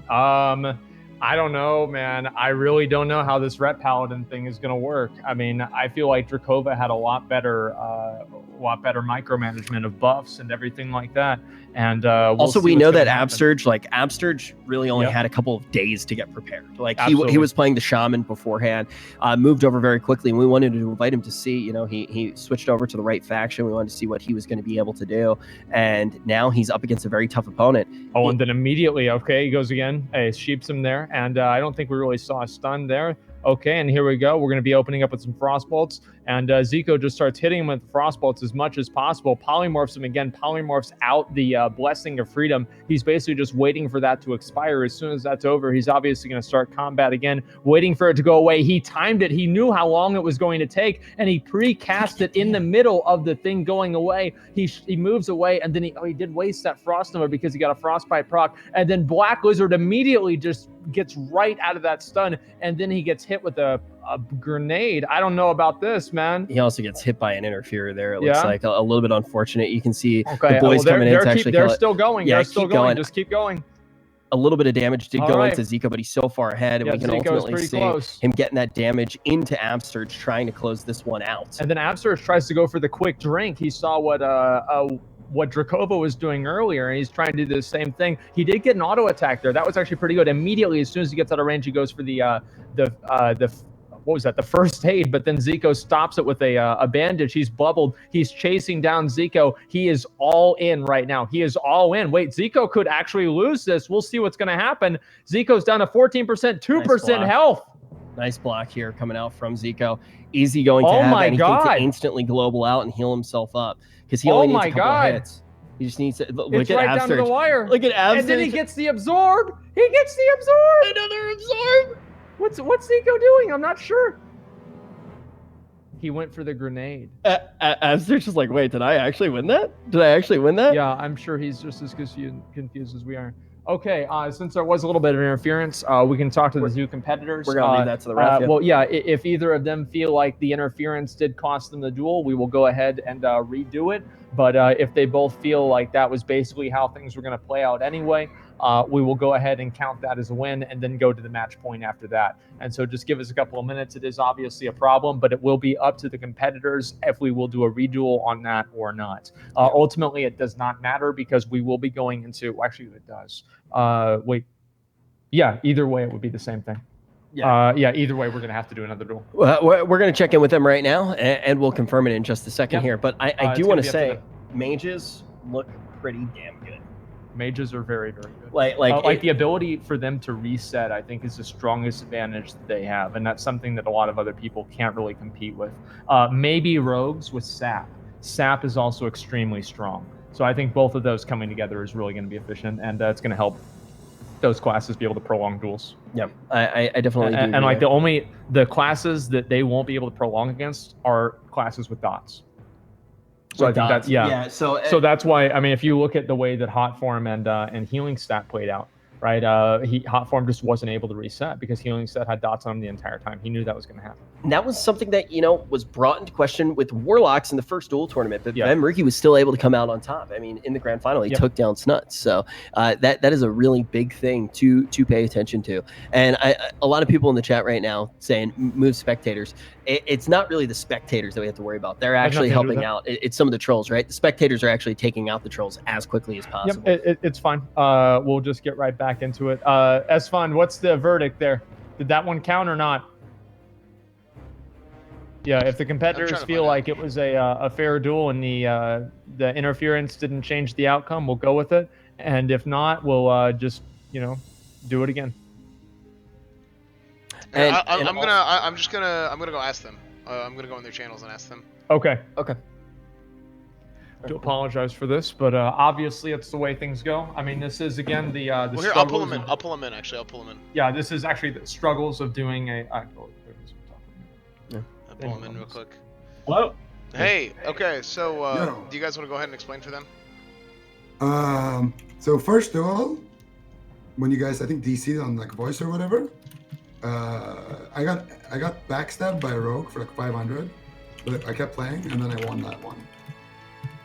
I don't know, man. I really don't know how this Ret Paladin thing is going to work. I mean, I feel like Drakova had a lot better micromanagement of buffs and everything like that. And also, we know that Absurge really only had a couple of days to get prepared. Like he was playing the Shaman beforehand, moved over very quickly, and we wanted to invite him to see. You know, he switched over to the right faction. We wanted to see what he was going to be able to do, and now he's up against a very tough opponent. Oh, and then immediately, he goes again. Hey, sheeps him there, and I don't think we really saw a stun there. Okay, and here we go. We're going to be opening up with some Frostbolts, and Zico just starts hitting him with Frostbolts as much as possible. Polymorphs him again, polymorphs out the Blessing of Freedom. He's basically just waiting for that to expire. As soon as that's over, he's obviously going to start combat again, waiting for it to go away. He timed it. He knew how long it was going to take, and he pre-cast it in the middle of the thing going away. He moves away, and then he did waste that Frost Nova because he got a Frostbite proc, and then Black Lizard immediately just gets right out of that stun, and then he gets hit with a grenade. I don't know about this, man. He also gets hit by an interferer there. It looks like a little bit unfortunate. You can see the boys well, coming in to actually kill it. They're still going. Yeah, they're still going. Just keep going. A little bit of damage did go into Zico, but he's so far ahead, and we can ultimately see him getting that damage into Absurge, trying to close this one out. And then Absurge tries to go for the quick drink. He saw what Drakova was doing earlier, and he's trying to do the same thing. He did get an auto attack there. That was actually pretty good. Immediately, as soon as he gets out of range, he goes for the what was that? The first aid, but then Zico stops it with a bandage. He's bubbled. He's chasing down Zico. He is all in right now. He is all in. Wait, Zico could actually lose this. We'll see what's going to happen. Zico's down to 14%, 2% health. Nice block here coming out from Zico. Easy going to have anything to instantly global out and heal himself up because he only needs a couple of hits. He just needs to look it's at right Absurge. Down to the wire. Look at Absurge. And then he gets the absorb. He gets the absorb. Another absorb. What's Zico doing? I'm not sure. He went for the grenade. Absurge is like, wait, did I actually win that? Did I actually win that? Yeah, I'm sure he's just as confused as we are. Okay, since there was a little bit of interference, we can talk to the two competitors. We're going to leave that to the ref. Well, yeah, if either of them feel like the interference did cost them the duel, we will go ahead and redo it. But if they both feel like that was basically how things were going to play out anyway, we will go ahead and count that as a win and then go to the match point after that. And so just give us a couple of minutes. It is obviously a problem, but it will be up to the competitors if we will do a reduel on that or not. Ultimately, it does not matter because we will be going into, well, actually it does. Wait. Yeah, either way, it would be the same thing. Either way, we're going to have to do another duel. Well, we're going to check in with them right now, and we'll confirm it in just a second here. But I do want to say, mages look pretty damn good. Mages are very, very good. Like the ability for them to reset, I think, is the strongest advantage that they have, and that's something that a lot of other people can't really compete with. Maybe rogues with sap. Sap is also extremely strong. So I think both of those coming together is really going to be efficient, and it's going to help those classes be able to prolong duels. Yeah, I definitely do. And like the classes that they won't be able to prolong against are classes with dots. So I think that's so that's why, I mean, if you look at the way that Hot Form and Healing Stat played out, right? Hot Form just wasn't able to reset because Healing Stat had dots on him the entire time. He knew that was going to happen. And that was something that, was brought into question with Warlocks in the first duel tournament, but Ben Murky was still able to come out on top. I mean, in the grand final, he took down Snuts. So that is a really big thing to pay attention to. And a lot of people in the chat right now saying move spectators. It's not really the spectators that we have to worry about. They're actually helping out. It's some of the trolls, right? The spectators are actually taking out the trolls as quickly as possible. Yep, it's fine. We'll just get right back into it. Esfand, what's the verdict there? Did that one count or not? Yeah, if the competitors feel like it was a fair duel and the interference didn't change the outcome, we'll go with it. And if not, we'll just do it again. I'm gonna go ask them. I'm gonna go on their channels and ask them. Okay. Okay. I do apologize for this, but obviously it's the way things go. I mean, this is again the well, here, I'll pull them in. I'll pull them in. Actually, I'll pull them in. Yeah, this is actually the struggles of doing a. I'll pull them in real quick. Hello. Hey. Okay. So, do you guys want to go ahead and explain for them? So first of all, when you guys, I think DC'd on like voice or whatever, I got backstabbed by a rogue for like 500, but I kept playing and then I won that one.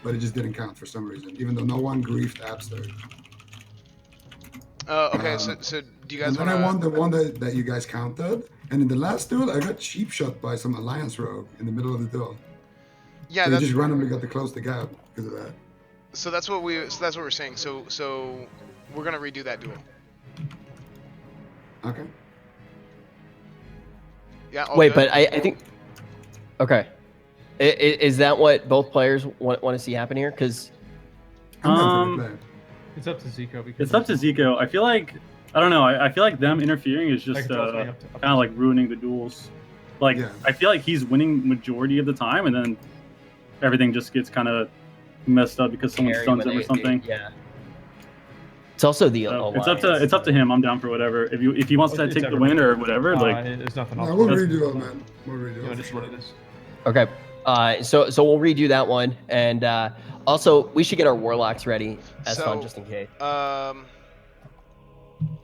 But it just didn't count for some reason, even though no one griefed Abster. Okay, so do you guys want to... And then I won the one that you guys counted, and in the last duel, I got cheap shot by some Alliance rogue in the middle of the duel. Yeah, so you just randomly got to close the gap because of that. So that's what we're saying. So we're gonna redo that duel. Okay. Yeah. Wait, but I think. Okay. Is that what both players want to see happen here? Because it's up to Zico. It's up to Zico. I feel like I don't know. I feel like them interfering is just kind of like ruining the duels. Like I feel like he's winning majority of the time, and then everything just gets kind of messed up because someone stuns him or something. Yeah. It's also the it's up to him. I'm down for whatever. If he wants to take the win or whatever, like there's nothing else. No, we'll redo it, man. We'll redo it. Just what it is. Okay. So we'll redo that one, and also we should get our warlocks ready as fun just in case.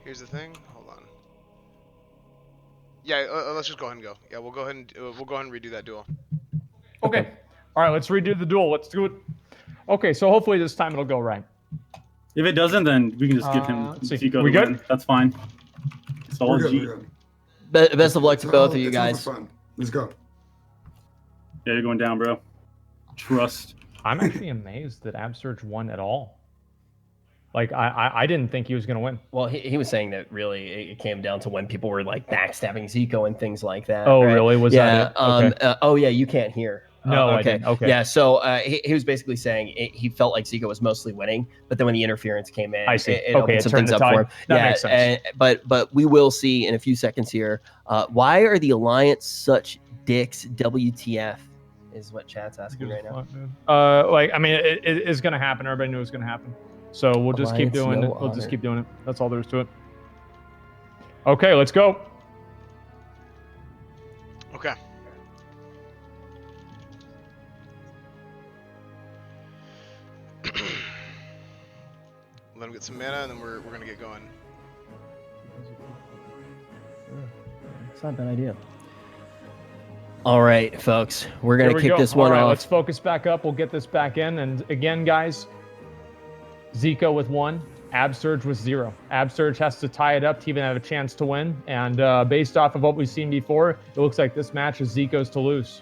Here's the thing. Hold on. Yeah, let's just go ahead and go. Yeah, we'll go ahead and redo that duel. Okay. All right, let's redo the duel. Let's do it. Okay, so hopefully this time it'll go right. If it doesn't, then we can just give him Zico. We good? Win. That's fine. Solid G. Best of luck to both of you guys. Fun. Let's go. Yeah, you're going down, bro. Trust. I'm actually amazed that Absurge won at all. Like, I didn't think he was going to win. Well, he was saying that really it came down to when people were like backstabbing Zico and things like that. Oh, right? really? Was that it? Okay. Oh, yeah, you can't hear. No, okay. I didn't. Okay. Yeah, so he was basically saying he felt like Zico was mostly winning, but then when the interference came in, I see. it opened some things up for him. That makes sense. But we will see in a few seconds here. Why are the Alliance such dicks? WTF is what chat's asking right now. I mean, it is going to happen. Everybody knew it was going to happen. So we'll just keep doing it. We'll just keep doing it. That's all there is to it. Okay, let's go. Okay. Let him get some mana, and then we're gonna get going. It's not a bad idea. All right, folks, we're gonna kick this one off. Let's focus back up. We'll get this back in, and again, guys, Zico with 1, Absurge with 0. Absurge has to tie it up to even have a chance to win, and based off of what we've seen before, it looks like this match is Zico's to lose.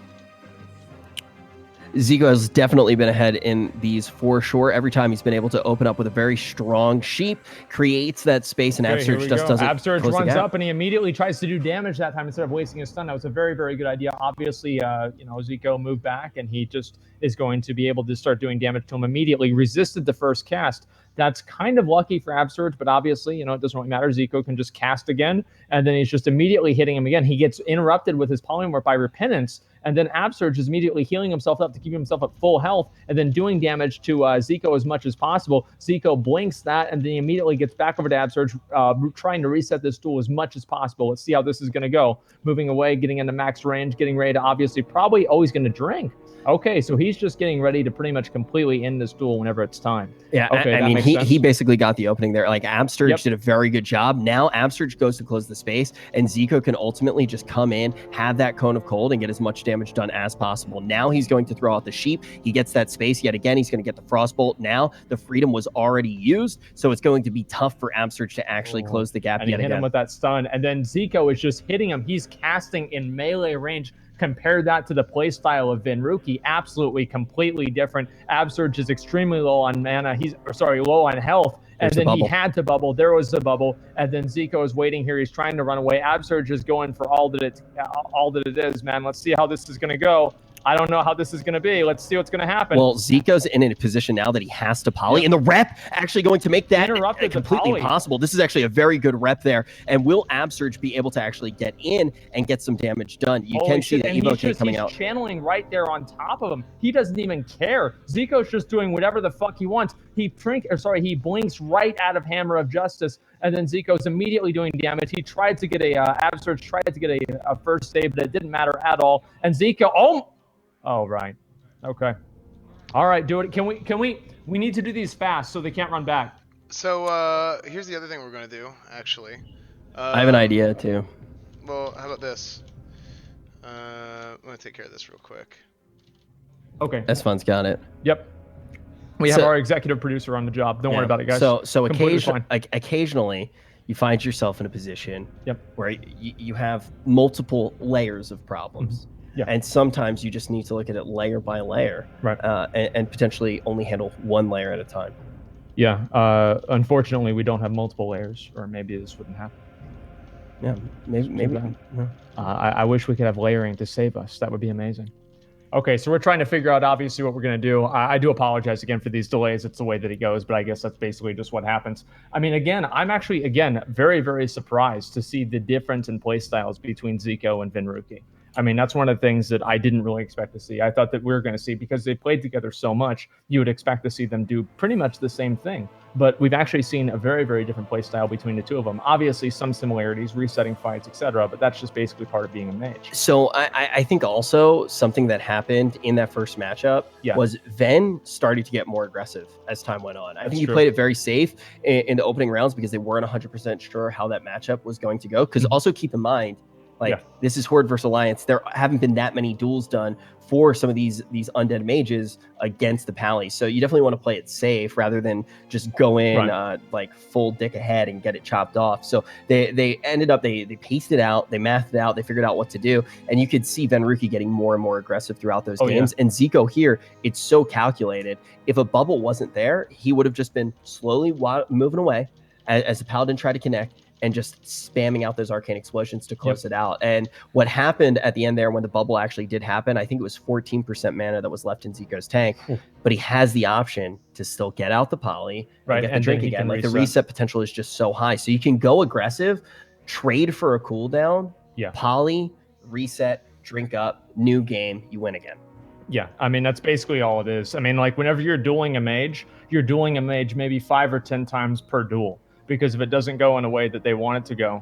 Zico has definitely been ahead in these for sure. Every time he's been able to open up with a very strong sheep, creates that space, and Absurge just doesn't. Absurge runs up and he immediately tries to do damage that time instead of wasting his stun. That was a very, very good idea. Obviously, Zico moved back and he just is going to be able to start doing damage to him immediately. Resisted the first cast. That's kind of lucky for Absurge, but obviously, you know, it doesn't really matter. Zico can just cast again, and then he's just immediately hitting him again. He gets interrupted with his polymorph by Repentance, and then Absurge is immediately healing himself up to keep himself at full health, and then doing damage to Zico as much as possible. Zico blinks that, and then he immediately gets back over to Absurge, trying to reset this duel as much as possible. Let's see how this is going to go. Moving away, getting into max range, getting ready to obviously probably always going to drink. Okay, so he's just getting ready to pretty much completely end this duel whenever it's time. Yeah, okay, I mean, he basically got the opening there. Like, Absurge did a very good job. Now, Absurge goes to close the space, and Zico can ultimately just come in, have that Cone of Cold, and get as much damage done as possible. Now he's going to throw out the Sheep. He gets that space. Yet again, he's going to get the Frostbolt. Now, the Freedom was already used, so it's going to be tough for Absurge to actually close the gap yet again. And he hit him with that stun, and then Zico is just hitting him. He's casting in melee range. Compare that to the playstyle of Venruki, absolutely completely different. Absurge is extremely low on mana. Low on health. And then he had to bubble. There was a bubble. And then Zico is waiting here. He's trying to run away. Absurge is going for all that it is, man. Let's see how this is going to go. I don't know how this is going to be. Let's see what's going to happen. Well, Zico's in a position now that he has to poly, and the rep actually going to make that completely impossible. This is actually a very good rep there. And will Absurge be able to actually get in and get some damage done? You can see that Evoke coming out. He's channeling right there on top of him. He doesn't even care. Zico's just doing whatever the fuck he wants. He blinks right out of Hammer of Justice, and then Zico's immediately doing damage. He tried to get Absurge tried to get a first save, but it didn't matter at all. And Zico, oh, right. Okay. All right, do it. We need to do these fast so they can't run back. So, here's the other thing we're going to do, actually. I have an idea, too. Well, how about this? I'm going to take care of this real quick. Okay. Esfand's got it. Yep. We have our executive producer on the job. Don't worry about it, guys. So occasionally, you find yourself in a position where you have multiple layers of problems. Mm-hmm. Yeah. And sometimes you just need to look at it layer by layer, right? And potentially only handle one layer at a time. Yeah. Unfortunately, we don't have multiple layers, or maybe this wouldn't happen. Yeah. Maybe. Yeah. I wish we could have layering to save us. That would be amazing. Okay, so we're trying to figure out obviously what we're going to do. I do apologize again for these delays. It's the way that it goes, but I guess that's basically just what happens. I mean, again, I'm actually very, very surprised to see the difference in play styles between Zico and Venruki. I mean, that's one of the things that I didn't really expect to see. I thought that we were going to see, because they played together so much, you would expect to see them do pretty much the same thing. But we've actually seen a very, very different play style between the two of them. Obviously, some similarities, resetting fights, etc. But that's just basically part of being a mage. So I think also something that happened in that first matchup was Ven started to get more aggressive as time went on. I think he played it very safe in the opening rounds because they weren't 100% sure how that matchup was going to go. Because also keep in mind, this is Horde versus Alliance. There haven't been that many duels done for some of these undead mages against the Pally. So you definitely want to play it safe rather than just go in like full dick ahead and get it chopped off. So they ended up, they paced it out, they mathed it out, they figured out what to do. And you could see Venruki getting more and more aggressive throughout those games. And Zico here, it's so calculated. If a bubble wasn't there, he would have just been slowly moving away as the Paladin tried to connect, and just spamming out those arcane explosions to close it out. And what happened at the end there when the bubble actually did happen, I think it was 14% mana that was left in Zico's tank, but he has the option to still get out the poly and get the drink again. Like the reset potential is just so high. So you can go aggressive, trade for a cooldown, poly, reset, drink up, new game, you win again. Yeah, I mean, that's basically all it is. I mean, like whenever you're dueling a mage, you're dueling a mage maybe 5 or 10 times per duel. Because if it doesn't go in a way that they want it to go,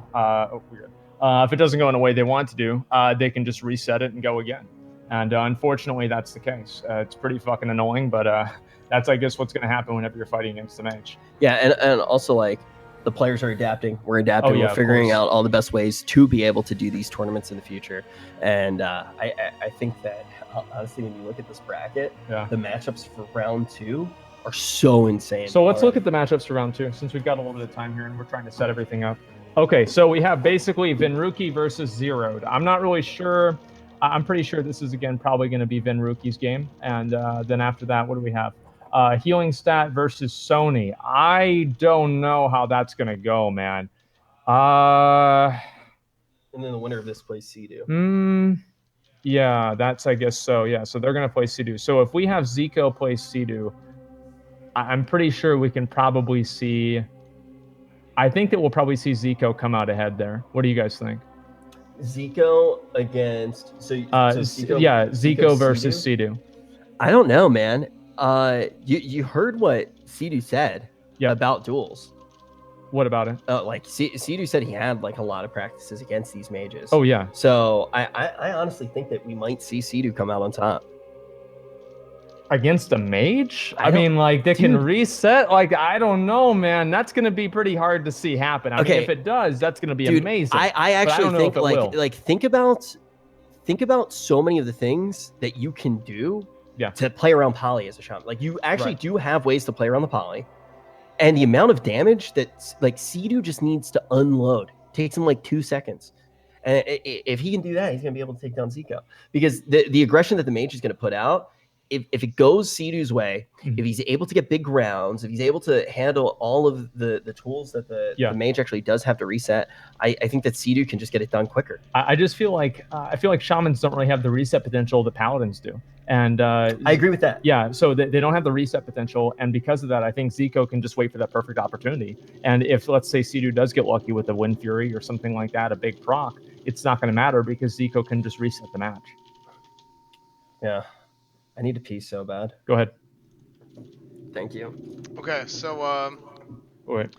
if it doesn't go in a way they want it to do, they can just reset it and go again. And unfortunately, that's the case. It's pretty fucking annoying, but that's, I guess, what's going to happen whenever you're fighting against the mage. Yeah, and also, like, the players are adapting. We're adapting. We're figuring out all the best ways to be able to do these tournaments in the future. And I think that, honestly, when you look at this bracket, the matchups for round 2 are so insane. So let's look at the matchups for round 2, since we've got a little bit of time here and we're trying to set everything up. Okay, so we have basically Venruki versus Zeroed. I'm not really sure. I'm pretty sure this is, again, probably going to be Venruki's game. And then after that, what do we have? Healing Stat versus Sony. I don't know how that's going to go, man. And then the winner of this plays Sea-Doo. Yeah, that's, I guess so. Yeah, so they're going to play Sea-Doo. So if we have Zico play Sea-Doo, I'm pretty sure we can probably see. I think that we'll probably see Zico come out ahead there. What do you guys think? Zico against Zico versus Sidu. I don't know, man. You heard what Sidu said about duels. What about it? Like Sidu said he had like a lot of practices against these mages. Oh yeah. So I honestly think that we might see Sidu come out on top. Against a mage? I mean, like, they can reset? Like, I don't know, man. That's going to be pretty hard to see happen. I mean, if it does, that's going to be amazing. I actually think, like, think about so many of the things that you can do to play around poly as a shaman. Like, you actually do have ways to play around the poly. And the amount of damage that, like, Sidu just needs to unload. Takes him, like, 2 seconds. And if he can do that, he's going to be able to take down Zico. Because the aggression that the mage is going to put out, if it goes Sidu's way, if he's able to get big rounds, if he's able to handle all of the tools that the mage actually does have to reset, I think that Sidu can just get it done quicker. I just feel like shamans don't really have the reset potential that paladins do. And I agree with that. Yeah, so they don't have the reset potential, and because of that, I think Zico can just wait for that perfect opportunity. And if, let's say, Sidu does get lucky with a Wind Fury or something like that, a big proc, it's not going to matter because Zico can just reset the match. Yeah. I need to pee so bad. Go ahead. Thank you. Okay, so wait.